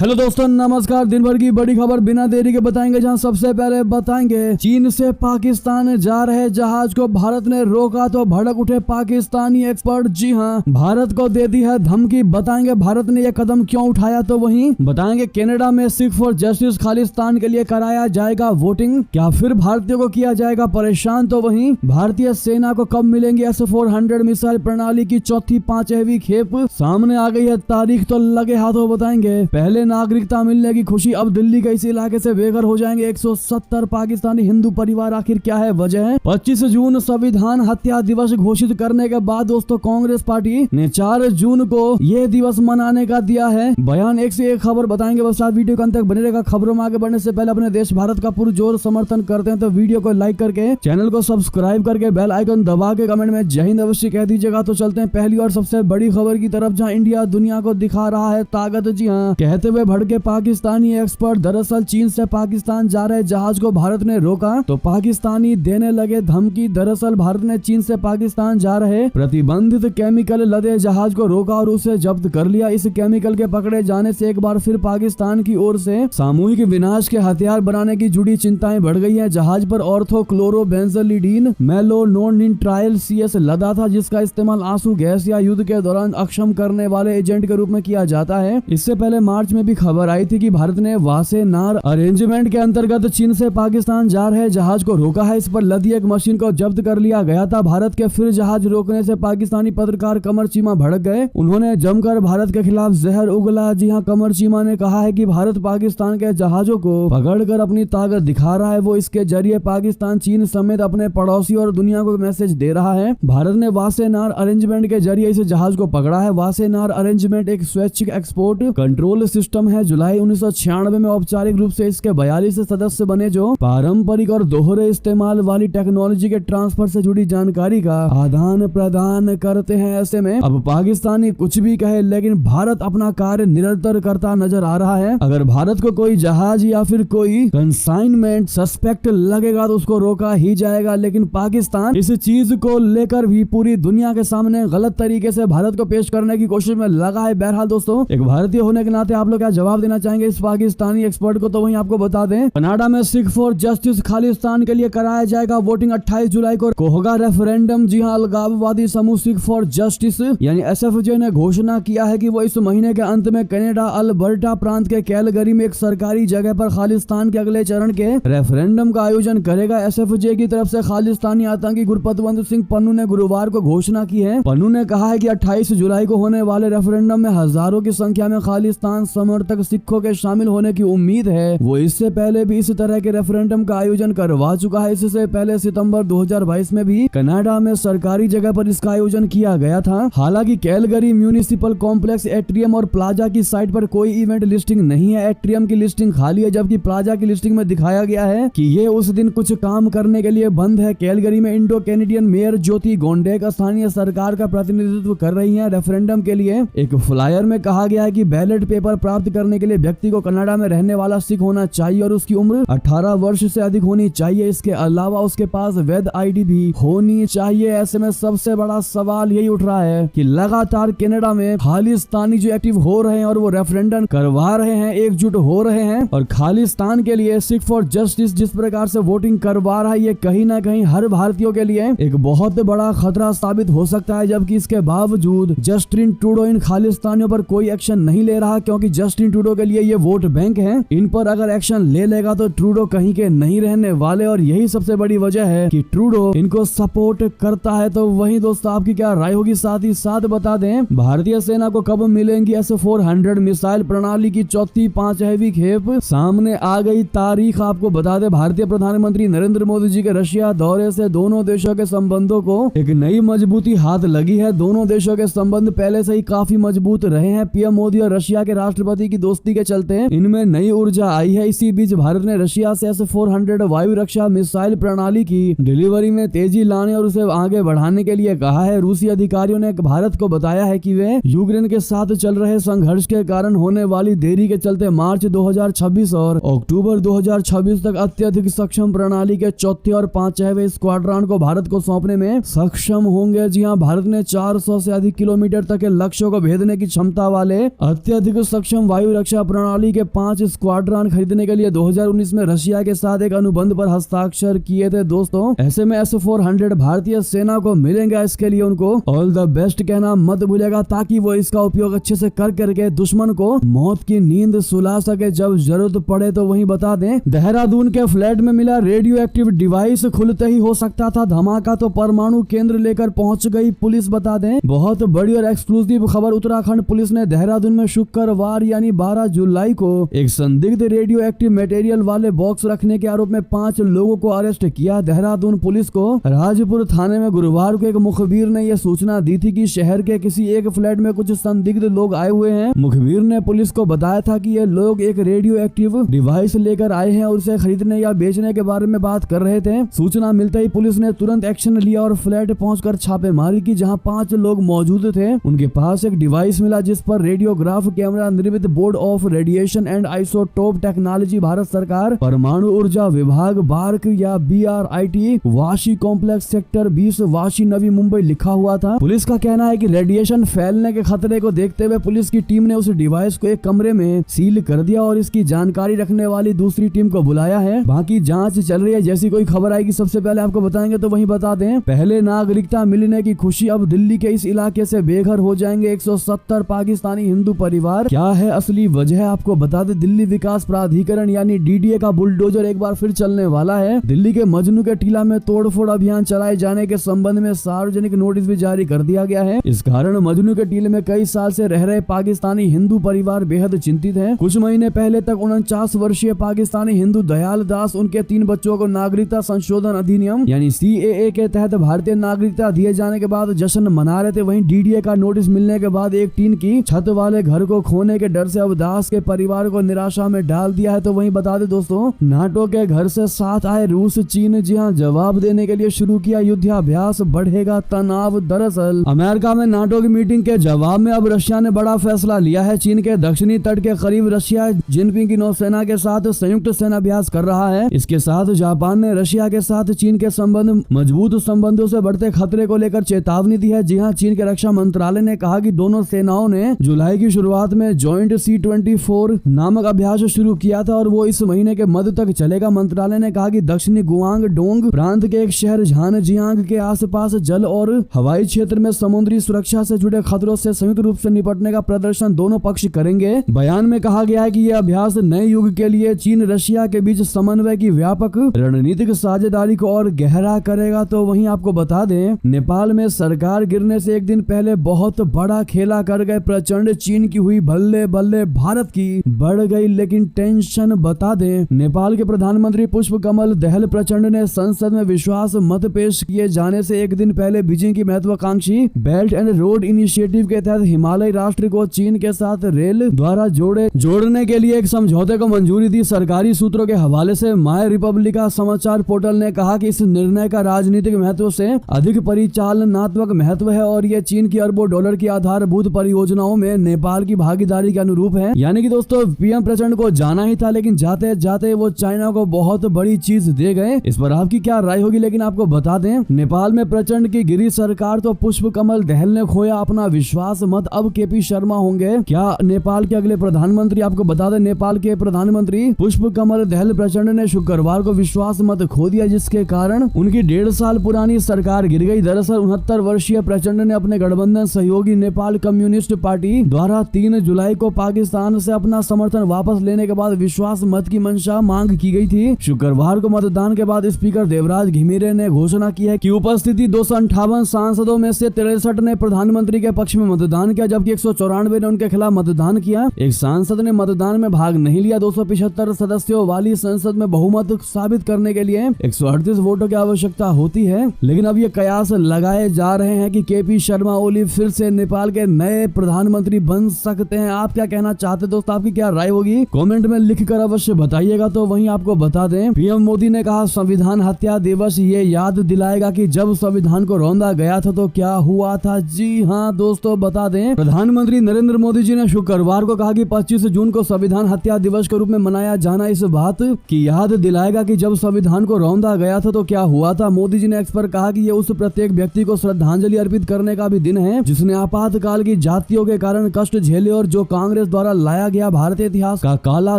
Hello दोस्तों, नमस्कार। दिन भर की बड़ी खबर बिना देरी के बताएंगे, जहां सबसे पहले बताएंगे चीन से पाकिस्तान जा रहे जहाज को भारत ने रोका तो भड़क उठे पाकिस्तानी एक्सपर्ट। जी हां, भारत को दे दी है धमकी। बताएंगे भारत ने यह कदम क्यों उठाया, तो वहीं बताएंगे कनाडा में सिख फॉर जस्टिस खालिस्तान के लिए कराया जाएगा वोटिंग। क्या फिर भारतीयों को किया जाएगा परेशान, तो वहीं भारतीय सेना को कब मिलेंगी S-400 मिसाइल प्रणाली की चौथी 5वीं खेप। सामने आ गई है तारीख तो लगे हाथों बताएंगे। पहले नागरिकता मिलने की खुशी, अब दिल्ली के इस इलाके से बेघर हो जाएंगे 170 पाकिस्तानी हिंदू परिवार। आखिर क्या है वजह? 25 जून संविधान हत्या दिवस घोषित करने के बाद दोस्तों कांग्रेस पार्टी ने 4 जून को यह दिवस मनाने का दिया है बयान। एक से एक खबर बताएंगे, बस आप वीडियो के अंत तक बने रहेगा। खबरों में आगे बढ़ने से पहले अपने देश भारत का पुरजोर समर्थन करते हैं तो वीडियो को लाइक करके, चैनल को सब्सक्राइब करके, बेल आइकन दबा के कमेंट में जय हिंद अवश्य कह दीजिएगा। तो चलते हैं पहली और सबसे बड़ी खबर की तरफ, जहां इंडिया दुनिया को दिखा रहा है ताकत। जी हाँ, कहते हुए भड़के पाकिस्तानी एक्सपर्ट। दरअसल चीन से पाकिस्तान जा रहे जहाज को भारत ने रोका तो पाकिस्तानी देने लगे धमकी। दरअसल भारत ने चीन से पाकिस्तान जा रहे प्रतिबंधित केमिकल लदे जहाज को रोका और उसे जब्त कर लिया। इस केमिकल के पकड़े जाने से एक बार फिर पाकिस्तान की ओर से सामूहिक विनाश के हथियार बनाने की जुड़ी चिंताएं बढ़ गई है। जहाज पर ऑर्थोक्लोरोबेंजोलिडीन मेलोनोनिट्राइल CS लदा था, जिसका इस्तेमाल आंसू गैस या युद्ध के दौरान अक्षम करने वाले एजेंट के रूप में किया जाता है। इससे पहले मार्च में भी खबर आई थी कि भारत ने वासेनार अरेंजमेंट के अंतर्गत चीन से पाकिस्तान जा रहे जहाज को रोका है। इस पर लदी एक मशीन को जब्त कर लिया गया था। भारत के फिर जहाज रोकने से पाकिस्तानी पत्रकार कमर चीमा भड़क गए। उन्होंने जमकर भारत के खिलाफ जहर उगला। जी हां, कमर चीमा ने कहा है कि भारत पाकिस्तान के जहाजों को पकड़कर अपनी ताकत दिखा रहा है। वो इसके जरिए पाकिस्तान, चीन समेत अपने पड़ोसी और दुनिया को मैसेज दे रहा है। भारत ने वासेनार अरेंजमेंट के जरिए इस जहाज को पकड़ा है। वासेनार अरेंजमेंट एक स्वैच्छिक एक्सपोर्ट कंट्रोल सिस्टम है। जुलाई 1996 में औपचारिक रूप से इसके 42 सदस्य बने, जो पारंपरिक और दोहरे इस्तेमाल वाली टेक्नोलॉजी के ट्रांसफर से जुड़ी जानकारी का आदान प्रदान करते हैं। ऐसे में अब पाकिस्तानी कुछ भी कहे, लेकिन भारत अपना कार्य निरंतर करता नजर आ रहा है। अगर भारत को कोई जहाज या फिर कोई कंसाइनमेंट सस्पेक्ट लगेगा तो उसको रोका ही जाएगा। लेकिन पाकिस्तान इस चीज को लेकर भी पूरी दुनिया के सामने गलत तरीके से भारत को पेश करने की कोशिश में लगा है। बहरहाल दोस्तों, एक भारतीय होने के नाते आप लोग क्या जवाब देना चाहेंगे इस पाकिस्तानी एक्सपर्ट को? तो वहीं आपको बता दें, कनाडा में सिख फॉर जस्टिस खालिस्तान के लिए कराया जाएगा वोटिंग। 28 जुलाई को होगा रेफरेंडम। जी हां, अलगाववादी समूह सिख फॉर जस्टिस यानी SFJ ने घोषणा किया है कि वो इस महीने के अंत में कनाडा अल्बर्टा प्रांत के कैलगरी में एक सरकारी जगह पर खालिस्तान के अगले चरण के रेफरेंडम का आयोजन करेगा। SFJ की तरफ से खालिस्तानी आतंकी गुरपतवंत सिंह पन्नू ने गुरुवार को घोषणा की है। पन्नू ने कहा है कि 28 जुलाई को होने वाले रेफरेंडम में हजारों की संख्या में खालिस्तान समर्थक सिखों के शामिल होने की उम्मीद है। वो इससे पहले भी इस तरह के रेफरेंडम का आयोजन करवा चुका है। इससे पहले सितंबर 2022 में भी कनाडा में सरकारी जगह पर इसका आयोजन किया गया था। हालांकि कैलगरी म्यूनिसिपल कॉम्प्लेक्स, एट्रियम और प्लाजा की साइट पर कोई इवेंट लिस्टिंग नहीं है। एट्रियम की लिस्टिंग खाली है, जबकि प्लाजा की लिस्टिंग में दिखाया गया है कि ये उस दिन कुछ काम करने के लिए बंद है। कैलगरी में इंडो कैनेडियन मेयर ज्योति गोंडेक स्थानीय सरकार का प्रतिनिधित्व कर रही है। रेफरेंडम के लिए एक फ्लायर में कहा गया है कि बैलेट पेपर प्राप्त करने के लिए व्यक्ति को कनाडा में रहने वाला सिख होना चाहिए और उसकी उम्र 18 वर्ष से अधिक होनी चाहिए। इसके अलावा उसके पास वैध ID भी होनी चाहिए। ऐसे में सबसे बड़ा सवाल यही उठ रहा है कि लगातार कनाडा में खालिस्तानी जो एक्टिव हो रहे हैं और वो रेफरेंडम करवा रहे हैं, एकजुट हो रहे हैं और खालिस्तान के लिए सिख फॉर जस्टिस जिस प्रकार से वोटिंग करवा रहा है, ये कहीं ना कहीं हर भारतीयों के लिए एक बहुत बड़ा खतरा साबित हो सकता है। जबकि इसके बावजूद जस्टिन ट्रूडो इन खालिस्तानियों पर कोई एक्शन नहीं ले रहा, क्योंकि जस्टिन ट्रूडो के लिए ये वोट बैंक है। इन पर अगर एक्शन ले लेगा तो ट्रूडो कहीं के नहीं रहने वाले और यही सबसे बड़ी वजह है कि ट्रूडो इनको सपोर्ट करता है। तो वहीं दोस्तों आपकी क्या राय होगी? साथ ही साथ बता दें, भारतीय सेना को कब मिलेंगी S-400 मिसाइल प्रणाली की चौथी 5वीं खेप? सामने आ गई तारीख। आपको बता दें, भारतीय प्रधानमंत्री नरेंद्र मोदी जी के रशिया दौरे से दोनों देशों के संबंधों को एक नई मजबूती हाथ लगी है। दोनों देशों के संबंध पहले से ही काफी मजबूत रहे हैं। PM मोदी और रशिया के राष्ट्रपति की दोस्ती के चलते इनमें नई ऊर्जा आई है। इसी बीच भारत ने रशिया से S-400 वायु रक्षा मिसाइल प्रणाली की डिलीवरी में तेजी लाने और उसे आगे बढ़ाने के लिए कहा है। रूसी अधिकारियों ने भारत को बताया है कि वे यूक्रेन के साथ चल रहे संघर्ष के कारण होने वाली देरी के चलते मार्च 2026 और अक्टूबर 2026 तक अत्यधिक सक्षम प्रणाली के चौथे और 5वें स्क्वाड्रन को भारत को सौंपने में सक्षम होंगे। जी हां, भारत ने 400 से अधिक किलोमीटर तक के लक्ष्यों को भेदने की क्षमता वाले अत्यधिक सक्षम वायु रक्षा प्रणाली के 5 स्क्वाड्रन खरीदने के लिए 2019 में रशिया के साथ एक अनुबंध पर हस्ताक्षर किए थे दोस्तों। ऐसे में S-400 भारतीय सेना को मिलेंगे। इसके लिए उनको ऑल द बेस्ट कहना मत भूलेगा, ताकि वो इसका उपयोग अच्छे से कर करके दुश्मन को मौत की नींद सुला सके जब जरूरत पड़े। तो वहीं बता दें, देहरादून के फ्लैट में मिला रेडियो एक्टिव डिवाइस खुलते ही हो सकता था धमाका, तो परमाणु केंद्र लेकर पहुंच गई पुलिस। बता दें, बहुत बड़ी और एक्सक्लूसिव खबर, उत्तराखंड पुलिस ने देहरादून में शुक्रवार यानी 12 जुलाई को एक संदिग्ध रेडियो एक्टिव मटेरियल वाले बॉक्स रखने के आरोप में 5 लोगों को अरेस्ट किया। देहरादून पुलिस को राजपुर थाने में गुरुवार को एक मुखबिर ने यह सूचना दी थी कि शहर के किसी एक फ्लैट में कुछ संदिग्ध लोग आए हुए हैं। मुखबिर ने पुलिस को बताया था कि ये लोग एक रेडियो एक्टिव डिवाइस लेकर आए हैं और उसे खरीदने या बेचने के बारे में बात कर रहे थे। सूचना मिलते ही पुलिस ने तुरंत एक्शन लिया और फ्लैट पहुंचकर छापेमारी की, जहां 5 लोग मौजूद थे। उनके पास एक डिवाइस मिला जिस पर रेडियोग्राफ कैमरा निर्मित board of radiation and isotope technology, Bharat सरकार परमाणु ऊर्जा विभाग, बार्क या BRIT, Vashi complex sector 20, Vashi, Navi Mumbai लिखा हुआ था। पुलिस का कहना है कि रेडिएशन फैलने के खतरे को देखते हुए पुलिस की टीम ने उस डिवाइस को एक कमरे में सील कर दिया और इसकी जानकारी रखने वाली दूसरी टीम को बुलाया है। बाकी जांच चल रही है, जैसी कोई खबर आएगी सबसे पहले आपको बताएंगे। तो वहीं बता दें, पहले नागरिकता मिलने की खुशी, अब दिल्ली के इस इलाके से बेघर हो जाएंगे 170 पाकिस्तानी हिंदू परिवार। क्या है असली वजह, आपको बता दें, दिल्ली विकास प्राधिकरण यानी DDA का बुलडोजर एक बार फिर चलने वाला है। दिल्ली के मजनू के टीला में तोड़फोड़ अभियान चलाए जाने के संबंध में सार्वजनिक नोटिस भी जारी कर दिया गया है। इस कारण मजनू के टीले में कई साल से रह रहे पाकिस्तानी हिंदू परिवार बेहद चिंतित हैं। कुछ महीने पहले तक 49 वर्षीय पाकिस्तानी हिंदू दयाल दास, उनके 3 बच्चों को नागरिकता संशोधन अधिनियम यानी CAA के तहत भारतीय नागरिकता दिए जाने के बाद जश्न मना रहे थे। वहीं DDA का नोटिस मिलने के बाद एक टीन की छत वाले घर को खोने के डर से अब दास के परिवार को निराशा में डाल दिया है। तो वहीं बता दें दोस्तों, नाटो के घर से साथ आए रूस, चीन, जी हां, जवाब देने के लिए शुरू किया युद्धाभ्यास, बढ़ेगा तनाव। दरअसल अमेरिका में नाटो की मीटिंग के जवाब में अब रशिया ने बड़ा फैसला लिया है। चीन के दक्षिणी तट के करीब रशिया जिनपिंग की नौसेना के साथ संयुक्त सेनाभ्यास कर रहा है। इसके साथ जापान ने रशिया के साथ चीन के संबंध मजबूत संबंधों से बढ़ते खतरे को लेकर चेतावनी दी है। जी हां, चीन के रक्षा मंत्रालय ने कहा कि दोनों सेनाओं ने जुलाई की शुरुआत में जॉइंट C-24 नामक अभ्यास शुरू किया था और वो इस महीने के मध्य तक चलेगा। मंत्रालय ने कहा कि दक्षिणी गुआंग डोंग प्रांत के एक शहर झानजियांग के आसपास जल और हवाई क्षेत्र में समुद्री सुरक्षा से जुड़े खतरों से संयुक्त रूप से निपटने का प्रदर्शन दोनों पक्ष करेंगे। बयान में कहा गया है कि यह अभ्यास नए युग के लिए चीन रशिया के बीच समन्वय की व्यापक रणनीतिक साझेदारी को और गहरा करेगा। तो वहीं आपको बता दें, नेपाल में सरकार गिरने से एक दिन पहले बहुत बड़ा खेला कर गए प्रचंड। चीन की हुई बल्ले बल्ले, भारत की बढ़ गई लेकिन टेंशन। बता दें, नेपाल के प्रधानमंत्री पुष्प कमल दहल प्रचंड ने संसद में विश्वास मत पेश किए जाने से एक दिन पहले बीजिंग की महत्वाकांक्षी बेल्ट एंड रोड इनिशिएटिव के तहत हिमालय राष्ट्र को चीन के साथ रेल द्वारा जोड़ने के लिए एक समझौते को मंजूरी दी। सरकारी सूत्रों के हवाले से माय रिपब्लिका समाचार पोर्टल ने कहा कि इस निर्णय का राजनीतिक महत्व से अधिक परिचालनात्मक महत्व है और ये चीन की अरबों डॉलर की आधारभूत परियोजनाओं में नेपाल की भागीदारी के अनुरूप है। यानी कि दोस्तों, PM प्रचंड को जाना ही था, लेकिन जाते जाते वो चाइना को बहुत बड़ी चीज दे गए। इस पर आपकी क्या राय होगी, लेकिन आपको बता दें, नेपाल में प्रचंड की गिरी सरकार तो पुष्प कमल दहल ने खोया अपना विश्वास मत। अब KP शर्मा होंगे क्या नेपाल के अगले प्रधानमंत्री। आपको बता दें, नेपाल के प्रधानमंत्री पुष्प कमल दहल प्रचंड ने शुक्रवार को विश्वास मत खो दिया, जिसके कारण उनकी 1.5 साल पुरानी सरकार गिर गई। दरअसल 69 वर्षीय प्रचंड ने अपने गठबंधन सहयोगी नेपाल कम्युनिस्ट पार्टी द्वारा 3 जुलाई को पाकिस्तान से अपना समर्थन वापस लेने के बाद विश्वास मत की मंशा मांग की गई थी। शुक्रवार को मतदान के बाद स्पीकर देवराज घिमिरे ने घोषणा की है कि उपस्थिति 258 सांसदों में से 63 ने प्रधानमंत्री के पक्ष में मतदान किया, जबकि 194 ने उनके खिलाफ मतदान किया। एक सांसद ने मतदान में भाग नहीं लिया। 275 सदस्यों वाली संसद में बहुमत साबित करने के लिए 138 वोटों की आवश्यकता होती है। लेकिन अब ये कयास लगाए जा रहे हैं कि KP शर्मा ओली फिर से नेपाल के नए प्रधानमंत्री बन सकते हैं। आप क्या कहना चाहते दोस्तों, आपकी क्या राय होगी, कमेंट में लिखकर अवश्य बताइएगा। तो वहीं आपको बता दें, PM मोदी ने कहा संविधान हत्या दिवस ये याद दिलाएगा कि जब संविधान को रौंदा गया था तो क्या हुआ था। जी हाँ दोस्तों, बता दें, प्रधानमंत्री नरेंद्र मोदी जी ने शुक्रवार को कहा कि 25 जून को संविधान हत्या दिवस के रूप में मनाया जाना इस बात की याद दिलाएगा कि जब संविधान को रौंदा गया था तो क्या हुआ था। मोदी जी ने एक्स पर कहा कि ये उस प्रत्येक व्यक्ति को श्रद्धांजलि अर्पित करने का भी दिन है जिसने आपातकाल की जातियों के कारण कष्ट झेले और जो कांग्रेस कांग्रेस द्वारा लाया गया भारतीय इतिहास का काला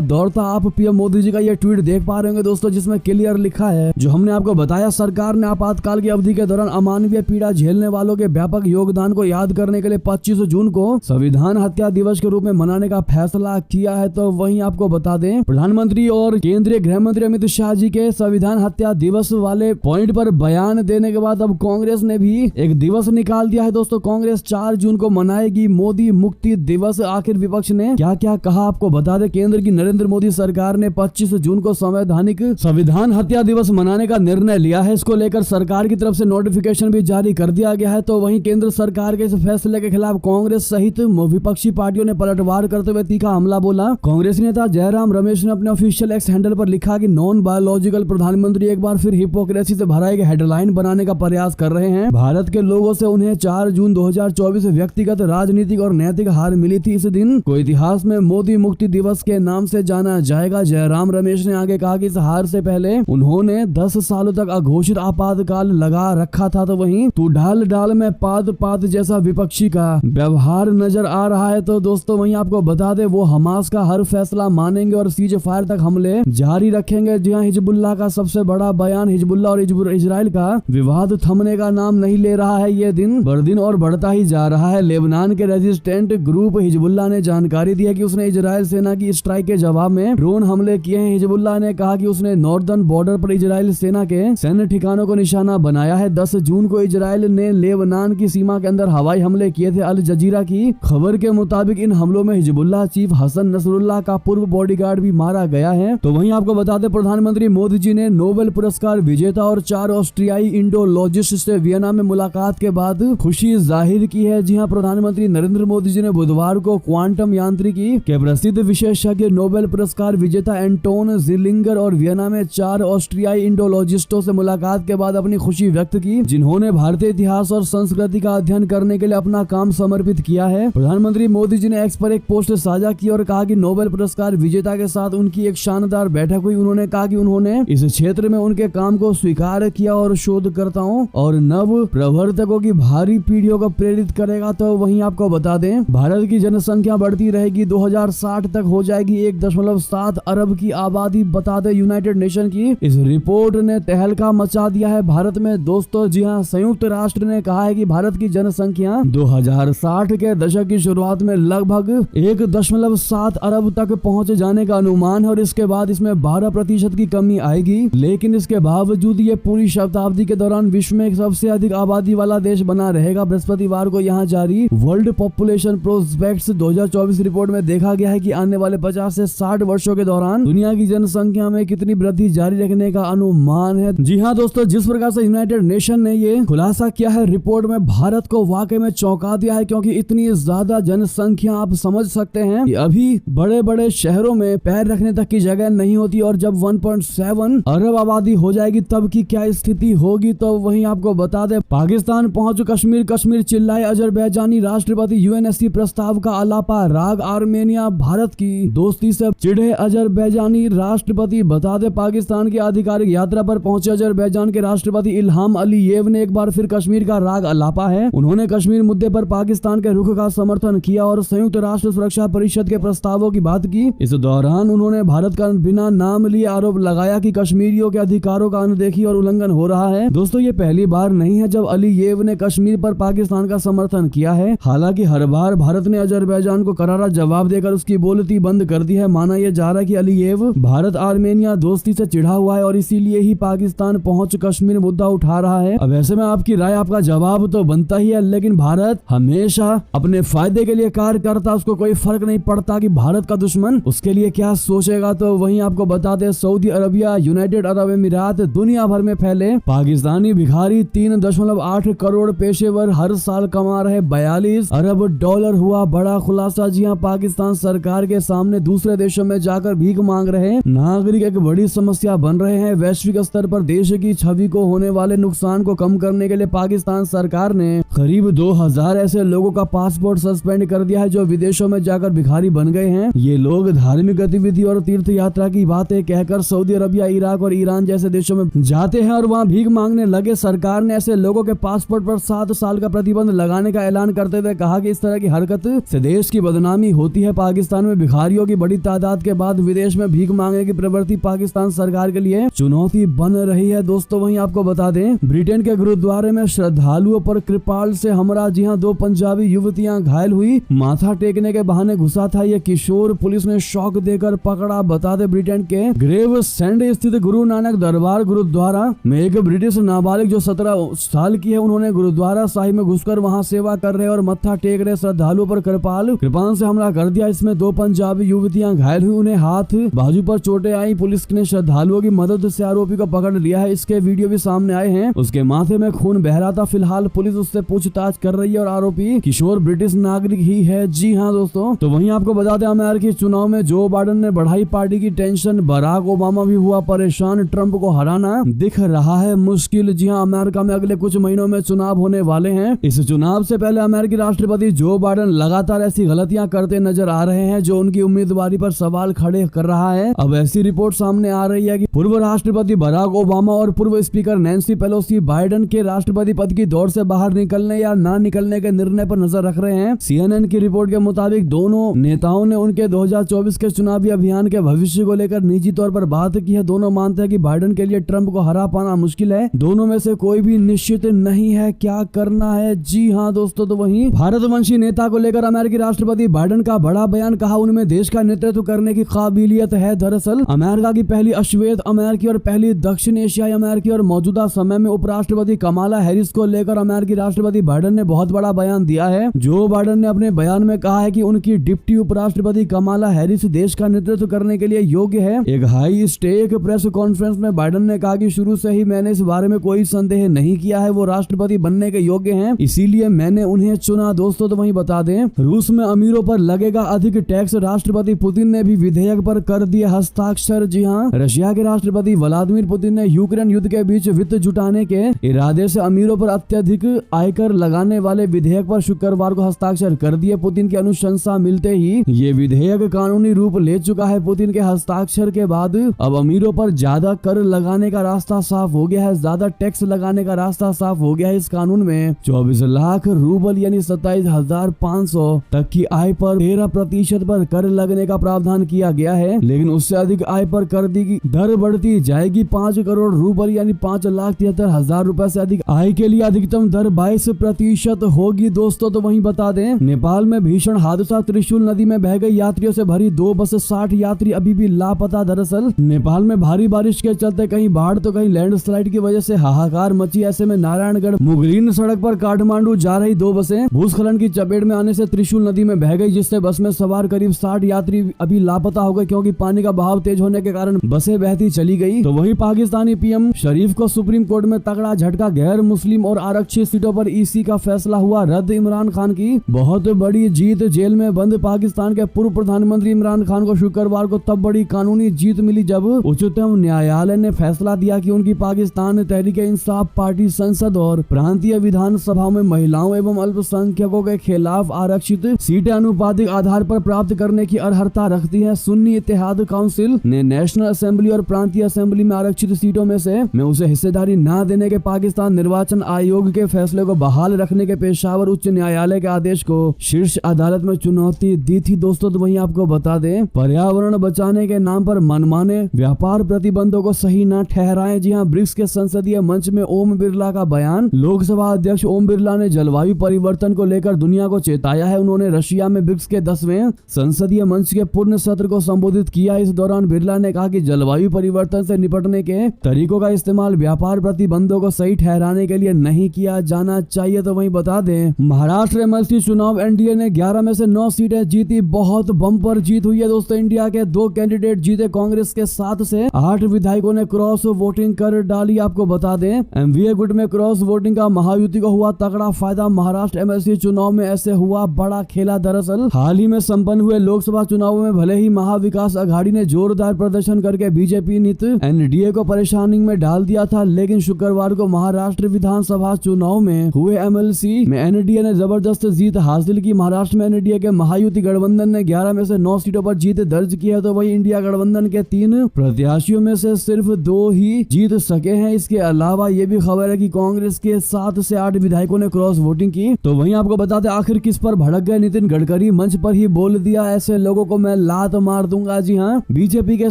दौर था। आप पीएम मोदी जी का ये ट्वीट देख पा रहे होंगे दोस्तों, जिसमें क्लियर लिखा है, जो हमने आपको बताया, सरकार ने आपातकाल की अवधि के दौरान अमानवीय पीड़ा झेलने वालों के व्यापक योगदान को याद करने के लिए 25 जून को संविधान हत्या दिवस के रूप में मनाने का फैसला किया है। तो वहीं आपको बता दें, प्रधानमंत्री और केंद्रीय गृह मंत्री अमित शाह जी के संविधान हत्या दिवस वाले पॉइंट पर बयान देने के बाद अब कांग्रेस ने भी एक दिवस निकाल दिया है दोस्तों। कांग्रेस 4 जून को मनाएगी मोदी मुक्ति दिवस। आखिर विपक्ष ने क्या क्या कहा आपको बता दें। केंद्र की नरेंद्र मोदी सरकार ने 25 जून को संविधान हत्या दिवस मनाने का निर्णय लिया है। इसको लेकर सरकार की तरफ से नोटिफिकेशन भी जारी कर दिया गया है। तो वहीं केंद्र सरकार के इस फैसले के खिलाफ कांग्रेस सहित विपक्षी पार्टियों ने पलटवार करते हुए तीखा हमला बोला। कांग्रेस नेता जयराम रमेश ने अपने ऑफिशियल एक्स हैंडल पर लिखा कि नॉन बायोलॉजिकल प्रधानमंत्री एक बार फिर हिपोक्रेसी से भरा एक हेडलाइन बनाने का प्रयास कर रहे हैं। भारत के लोगों से उन्हें 4 जून 2024 व्यक्तिगत, राजनीतिक और नैतिक हार मिली थी। इस दिन को इतिहास में मोदी मुक्ति दिवस के नाम से जाना जाएगा। जयराम रमेश ने आगे कहा कि इस हार से पहले उन्होंने 10 सालों तक अघोषित आपातकाल लगा रखा था। तो वहीं तू ढाल ढाल में पात पात जैसा विपक्षी का व्यवहार नजर आ रहा है। तो दोस्तों वहीं आपको बता दे, वो हमास का हर फैसला मानेंगे और सीज फायर तक हमले जारी रखेंगे। जी हाँ, हिजबुल्लाह का सबसे बड़ा बयान। हिजबुल्लाह और इजराइल का विवाद थमने का नाम नहीं ले रहा है। ये दिन बर दिन और बढ़ता ही जा रहा है। लेबनान के रेजिस्टेंट ग्रुप हिजबुल्लाह ने जानकारी दी है कि उसने इजराइल सेना की स्ट्राइक के जवाब में ड्रोन हमले किए हैं। हिजबुल्लाह ने कहा कि उसने नॉर्दर्न बॉर्डर पर इजराइल सेना के सैन्य ठिकानों को निशाना बनाया है। 10 जून को इजराइल ने लेबनान की सीमा के अंदर हवाई हमले किए थे। अल जजीरा की खबर के मुताबिक इन हमलों में हिजबुल्लाह चीफ हसन नसरुल्लाह का पूर्व बॉडीगार्ड भी मारा गया है। तो वहीं आपको बता दें, प्रधानमंत्री मोदी जी ने नोबेल पुरस्कार विजेता और 4 ऑस्ट्रियाई इंडोलॉजिस्ट से वियना में मुलाकात के बाद खुशी जाहिर की है। जी हां, प्रधानमंत्री नरेंद्र मोदी जी ने बुधवार को क्वांटम यांत्रिकी के प्रसिद्ध विशेषज्ञ नोबेल पुरस्कार विजेता एंटोन जिलिंगर और वियना में 4 ऑस्ट्रियाई इंडोलॉजिस्टों से मुलाकात के बाद अपनी खुशी व्यक्त की, जिन्होंने भारतीय इतिहास और संस्कृति का अध्ययन करने के लिए अपना काम समर्पित किया है। प्रधानमंत्री मोदी जी ने एक्स पर एक पोस्ट साझा की और कहा कि नोबेल पुरस्कार विजेता के साथ उनकी एक शानदार बैठक हुई। उन्होंने कहा कि उन्होंने इस क्षेत्र में उनके काम को स्वीकार किया और शोधकर्ताओं और नव प्रवर्तकों की भारी पीढ़ियों को प्रेरित करेगा। तो वहीं आपको बता दें, भारत की जनसंख्या बढ़ती रहेगी, 2060 तक हो जाएगी 1.7 अरब की आबादी। बता दें, यूनाइटेड नेशन की इस रिपोर्ट ने तहलका मचा दिया है भारत में दोस्तों। जी हाँ, संयुक्त राष्ट्र ने कहा है कि भारत की जनसंख्या 2060 के दशक की शुरुआत में लगभग 1.7 अरब तक पहुंच जाने का अनुमान है और इसके बाद इसमें 12% की कमी आएगी। लेकिन इसके बावजूद ये पूरी शताब्दी के दौरान विश्व में सबसे अधिक आबादी वाला देश बना रहेगा। बृहस्पतिवार को यहाँ जारी वर्ल्ड पॉपुलेशन प्रोस्पेक्ट्स 2024 रिपोर्ट में देखा गया है कि आने वाले 50 से 60 वर्षों के दौरान दुनिया की जनसंख्या में कितनी वृद्धि जारी रखने का अनुमान है। जी हाँ दोस्तों, जिस प्रकार से यूनाइटेड नेशन ने ये खुलासा किया है रिपोर्ट में, भारत को वाकई में चौंका दिया है, क्योंकि इतनी ज्यादा जनसंख्या आप समझ सकते हैं कि अभी बड़े बड़े शहरों में पैर रखने तक की जगह नहीं होती और जब 1.7 अरब आबादी हो जाएगी तब की क्या स्थिति होगी। तो वहीं आपको बता दे, पाकिस्तान पहुंच कश्मीर कश्मीर चिल्लाए अजरबैजानी राष्ट्रपति, यूएनएससी प्रस्ताव का अलापा राग, आर्मेनिया भारत की दोस्ती से चिढ़े अजरबैजानी राष्ट्रपति। बता दे, पाकिस्तान की आधिकारिक यात्रा पर पहुंचे अजरबैजान के राष्ट्रपति इल्हाम अलीयेव ने एक बार फिर कश्मीर का राग अलापा है। उन्होंने कश्मीर मुद्दे पर पाकिस्तान के रुख का समर्थन किया और संयुक्त राष्ट्र सुरक्षा परिषद के प्रस्तावों की बात की। इस दौरान उन्होंने भारत का बिना नाम लिए आरोप लगाया कि कश्मीरियों के अधिकारों का अनदेखी और उल्लंघन हो रहा है। दोस्तों, ये पहली बार नहीं है जब अलीयेव ने कश्मीर पर पाकिस्तान का समर्थन किया है। हालांकि हर बार भारत ने अजरबैजान को करारा जवाब देकर उसकी बोलती बंद कर दी है। माना यह जा रहा है कि अलीयेव भारत आर्मेनिया दोस्ती से चिढ़ा हुआ है और इसीलिए ही पाकिस्तान पहुंच कश्मीर मुद्दा उठा रहा है। अब ऐसे में आपकी राय, आपका जवाब तो बनता ही है, लेकिन भारत हमेशा अपने फायदे के लिए कार्य करता, उसको कोई फर्क नहीं पड़ता कि भारत का दुश्मन उसके लिए क्या सोचेगा। तो वहीं आपको बता दे, सऊदी अरबिया, यूनाइटेड अरब अमीरात, दुनिया भर में फैले पाकिस्तानी भिखारी 3.8 करोड़ पेशेवर हर साल कमा रहे 42 अरब डॉलर हुआ बड़ा खुलासा। जी हाँ, पाकिस्तान सरकार के सामने दूसरे देशों में जाकर भीख मांग रहे नागरिक एक बड़ी समस्या बन रहे हैं। वैश्विक स्तर पर देश की छवि को होने वाले नुकसान को कम करने के लिए पाकिस्तान सरकार ने करीब 2000 ऐसे लोगों का पासपोर्ट सस्पेंड कर दिया है जो विदेशों में जाकर भिखारी बन गए हैं। ये लोग धार्मिक गतिविधि और तीर्थ यात्रा की बातें कहकर सऊदी अरबिया, इराक और ईरान जैसे देशों में जाते हैं और वहाँ भीख मांगने लगे। सरकार ने ऐसे लोगों के पासपोर्ट पर 7 साल का प्रतिबंध लगाने का ऐलान करते हुए कहा कि इस तरह की हरकत से देश की बदनामी बदनामी होती है। पाकिस्तान में भिखारियों की बड़ी तादाद के बाद विदेश में भीख मांगने की प्रवृत्ति पाकिस्तान सरकार के लिए चुनौती बन रही है। दोस्तों वहीं आपको बता दें, ब्रिटेन के गुरुद्वारे में श्रद्धालुओं पर कृपाल से हमला। जी हां, 2 पंजाबी युवतियां घायल हुई, माथा टेकने के बहाने घुसा था ये किशोर, पुलिस ने शॉक देकर पकड़ा। बता दे, ब्रिटेन के ग्रेवसेंड स्थित गुरु नानक दरबार गुरुद्वारा में एक ब्रिटिश नाबालिग जो 17 साल की है, उन्होंने गुरुद्वारा साहिब में घुसकर वहां सेवा कर रहे और मत्था टेक रहे श्रद्धालुओं पर कृपाल से हमला कर दिया। इसमें 2 पंजाबी युवतियां घायल हुई, उन्हें हाथ बाजू पर चोटें आई। पुलिस ने श्रद्धालुओं की मदद से आरोपी को पकड़ लिया है। इसके वीडियो भी सामने आए हैं। उसके माथे में खून बह रहा था। फिलहाल पुलिस उससे पूछताछ कर रही है और आरोपी किशोर ब्रिटिश नागरिक ही है। जी हाँ दोस्तों, तो वहीं आपको बता दें, अमेरिकी चुनाव में जो बाइडेन ने बढ़ाई पार्टी की टेंशन, बराक ओबामा भी हुआ परेशान। ट्रंप को हराना दिख रहा है मुश्किल। जी हाँ, अमेरिका में अगले कुछ महीनों में चुनाव होने वाले हैं। इस चुनाव से पहले अमेरिकी राष्ट्रपति जो बाइडेन लगातार ऐसी गलतियां करते नजर आ रहे हैं जो उनकी उम्मीदवारी पर सवाल खड़े कर रहा है। अब ऐसी रिपोर्ट सामने आ रही है कि पूर्व राष्ट्रपति बराक ओबामा और पूर्व स्पीकर नैन्सी पेलोसी बाइडेन के राष्ट्रपति पद की दौड़ से बाहर निकलने या ना निकलने के निर्णय पर नजर रख रहे हैं। CNN की रिपोर्ट के मुताबिक दोनों नेताओं ने उनके 2024 के चुनावी अभियान के भविष्य को लेकर निजी तौर पर बात की है। दोनों मानते हैं कि बाइडेन के लिए ट्रंप को हरा पाना मुश्किल है। दोनों में से कोई भी निश्चित नहीं है क्या करना है। जी हाँ दोस्तों, तो वहीं भारतवंशी नेता को लेकर अमेरिकी राष्ट्रपति बाइडेन का बड़ा बयान, कहा उनमें देश का नेतृत्व करने की काबिलियत है। दरअसल अमेरिका की पहली अश्वेत अमेरिकी और पहली दक्षिण एशियाई अमेरिकी और मौजूदा समय में उपराष्ट्रपति कमाला हैरिस को लेकर अमेरिकी राष्ट्रपति बाइडेन ने बहुत बड़ा बयान दिया है। जो बाइडेन ने अपने बयान में कहा है कि उनकी डिप्टी उपराष्ट्रपति कमाला हैरिस देश का नेतृत्व करने के लिए योग्य है। एक हाई स्टेक प्रेस कॉन्फ्रेंस में बाइडेन ने कहा कि शुरू से ही मैंने इस बारे में कोई संदेह नहीं किया है, वो राष्ट्रपति बनने के योग्य हैं, इसीलिए मैंने उन्हें चुना। दोस्तों तो वहीं बता दें, रूस में अमीरों पर लगेगा अधिक टैक्स, राष्ट्रपति पुतिन ने भी विधेयक पर कर दिए हस्ताक्षर। जी हाँ, रशिया के राष्ट्रपति व्लादिमीर पुतिन ने यूक्रेन युद्ध के बीच वित्त जुटाने के इरादे से अमीरों पर अत्यधिक आयकर लगाने वाले विधेयक पर शुक्रवार को हस्ताक्षर कर दिए। पुतिन की अनुशंसा मिलते ही ये विधेयक कानूनी रूप ले चुका है। पुतिन के हस्ताक्षर के बाद अब अमीरों पर ज्यादा कर लगाने का रास्ता साफ हो गया है, ज्यादा टैक्स लगाने का रास्ता साफ हो गया है। इस कानून में 24 लाख रूबल यानी 27,500 तक की आय पर 13% पर कर लगने का प्रावधान किया गया है, लेकिन उससे अधिक आय पर कर की दर बढ़ती जाएगी। 5 करोड़ रूबल यानी 5,73,000 रुपए से अधिक आय के लिए अधिकतम दर 22% होगी। दोस्तों तो वहीं बता दें, नेपाल में भीषण हादसा, त्रिशूल नदी में बह गई यात्रियों से भरी 2 बस, 60 यात्री अभी भी लापता। दरअसल नेपाल में भारी बारिश के चलते कहीं बाढ़ तो कहीं लैंडस्लाइड की वजह से हाहाकार मची। ऐसे में नारायणगढ़ मुगरीन सड़क पर काठमांडू जा रही 2 बसें भूस्खलन की चपेट में आने से त्रिशूल नदी में बह गई, जिससे बस में सवार करीब 60 यात्री अभी लापता हो गए क्योंकि पानी का बहाव तेज होने के कारण बसें बहती चली गई। तो वहीं पाकिस्तानी पीएम शरीफ को सुप्रीम कोर्ट में तगड़ा झटका, गैर मुस्लिम और आरक्षित सीटों पर ईसी का फैसला हुआ रद्द। इमरान खान की बहुत बड़ी जीत, जेल में बंद पाकिस्तान के पूर्व प्रधानमंत्री इमरान खान को शुक्रवार को तब बड़ी कानूनी जीत मिली जब उच्चतम न्यायालय ने फैसला दिया कि उनकी पाकिस्तान तहरीक-ए-इंसाफ पार्टी संसद और प्रांतीय विधानसभाओं में महिलाओं एवं अल्पसंख्यकों के खिलाफ आरक्षित सीटें अनुपातिक आधार पर प्राप्त करने की अर्हता रखती है। सुन्नी इत्तेहाद काउंसिल ने नेशनल असेंबली और प्रांतीय असेंबली में आरक्षित सीटों में उसे हिस्सेदारी न देने के पाकिस्तान निर्वाचन आयोग के फैसले को बहाल रखने के पेशावर उच्च न्यायालय के आदेश को शीर्ष अदालत में चुनौती दी थी। दोस्तों तो वहीं आपको बता दें, पर्यावरण बचाने के नाम पर मनमाने व्यापार प्रतिबंधों को सही न ठहराएं। जी हां, ब्रिक्स के संसदीय मंच में ओम बिरला का बयान। लोकसभा अध्यक्ष ओम बिरला ने जलवायु परिवर्तन को लेकर दुनिया को चेताया है। उन्होंने रशिया में ब्रिक्स के 10वें संसदीय मंच के पूर्ण सत्र को संबोधित किया। इस दौरान बिरला ने कहा कि जलवायु परिवर्तन से निपटने के तरीकों का इस्तेमाल व्यापार प्रतिबंधों को सही ठहराने के लिए नहीं किया जाना चाहिए। तो वहीं बता दें, महाराष्ट्र एमएलसी चुनाव एनडीए ने 11 में से 9 सीटें जीती। बहुत बम्पर जीत हुई है दोस्तों। इंडिया के 2 कैंडिडेट जीते। कांग्रेस के 7 से 8 विधायकों ने क्रॉस वोटिंग कर डाली। आपको बता दें, एमवीए गुट में क्रॉस वोटिंग का महायुति को हुआ तगड़ा फायदा। महाराष्ट्र एमएलसी चुनाव में ऐसे हुआ बड़ा खेला। दरअसल हाल ही में संपन्न हुए लोकसभा चुनावों में भले ही महाविकास अघाड़ी ने जोरदार प्रदर्शन करके बीजेपी नीत एनडीए को परेशानी में डाल दिया था, लेकिन शुक्रवार को महाराष्ट्र विधानसभा चुनाव में हुए एमएलसी में एनडीए ने जबरदस्त जीत हासिल की। महाराष्ट्र में एनडीए के महायुति गठबंधन ने 11 में से 9 सीटों पर जीत दर्ज की है। तो वही इंडिया गठबंधन के 3 प्रत्याशियों में से सिर्फ 2 ही जीत सके हैं। इसके अलावा ये भी खबर है कि कांग्रेस के 7 से 8 विधायकों ने क्रॉस वोटिंग की। तो वहीं आपको बताते आखिर किस पर भड़क गए नितिन गडकरी। गडकरी मंच पर ही बोल दिया, ऐसे लोगों को मैं लात मार दूंगा। जी हाँ, बीजेपी के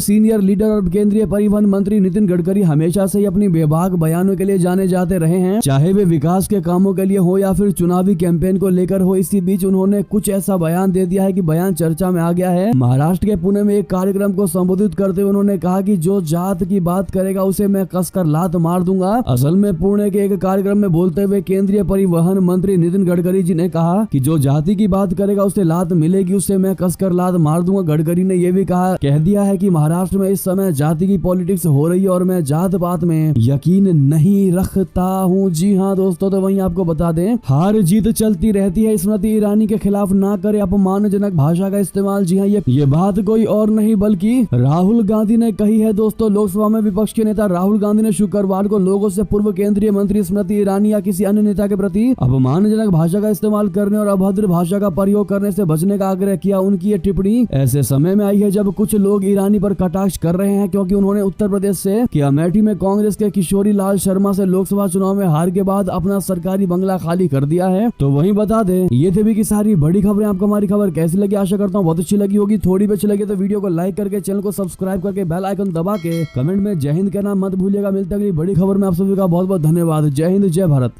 सीनियर लीडर और केंद्रीय परिवहन मंत्री नितिन गडकरी हमेशा से ही अपनी बेबाक बयानों के लिए जाने जाते रहे हैं, चाहे वे विकास के कामों के लिए हो या फिर चुनावी कैंपेन को लेकर हो। इसी बीच उन्होंने कुछ ऐसा बयान दे दिया है कि बयान चर्चा में आ गया है। महाराष्ट्र के पुणे में एक कार्यक्रम को संबोधित करते हुए उन्होंने कहा कि जो जात की बात करेगा उसे मैं कसकर लात मार दूंगा। असल में पुणे के एक कार्यक्रम में बोलते हुए केंद्रीय परिवहन मंत्री नितिन गडकरी जी ने कहा कि जो जाति की बात करेगा उसे लात मिलेगी, उससे मैं कसकर लात मार दूंगा। गडकरी ने यह भी कह दिया है कि महाराष्ट्र में इस समय जाति की पॉलिटिक्स हो रही है और मैं जात पात में यकीन नहीं रखता हूँ। जी हाँ दोस्तों, तो वहीं आपको बता दें, हार जीत चलती रहती है, स्मृति ईरानी के खिलाफ ना करे अपमानजनक भाषा का इस्तेमाल। जी हाँ, ये बात कोई और नहीं बल्कि राहुल गांधी ने कही है। दोस्तों, लोकसभा में विपक्ष के नेता राहुल गांधी ने शुक्रवार को लोगों से पूर्व केंद्रीय मंत्री स्मृति ईरानी या किसी अन्य नेता के प्रति अपमानजनक भाषा का इस्तेमाल करने और अभद्र भाषा का प्रयोग करने से बचने का आग्रह किया। उनकी ये टिप्पणी ऐसे समय में आई है जब कुछ लोग ईरानी पर कटाक्ष कर रहे हैं, क्योंकि उन्होंने उत्तर प्रदेश से कि अमेठी में कांग्रेस के किशोरी लाल शर्मा से लोकसभा चुनाव में हार के बाद अपना सरकारी बंगला खाली कर दिया है। तो वहीं बता दें, ये थे भी की सारी बड़ी खबरें। आपको हमारी खबर कैसी लगी? आशा करता हूँ बहुत अच्छी लगी होगी। थोड़ी भी अच्छी लगी तो वीडियो को लाइक करके, चैनल को सब्सक्राइब करके, बेल आइकन दबा के कमेंट में जय हिंद कहना मत भूलिएगा। मिलते अगली बड़ी खबर में आप सभी का बहुत बहुत धन्यवाद। जय हिंद, जय भारत।